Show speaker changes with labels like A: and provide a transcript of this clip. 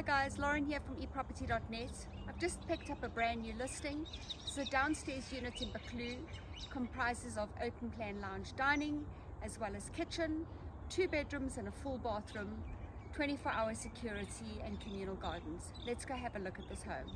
A: Hi guys, Lauren here from eProperty.net. I've just picked up a brand new listing. It's a downstairs unit in Buccleuch. Comprises of open plan lounge dining as well as kitchen, 2 bedrooms and a full bathroom, 24-hour security and communal gardens. Let's go have a look at this home.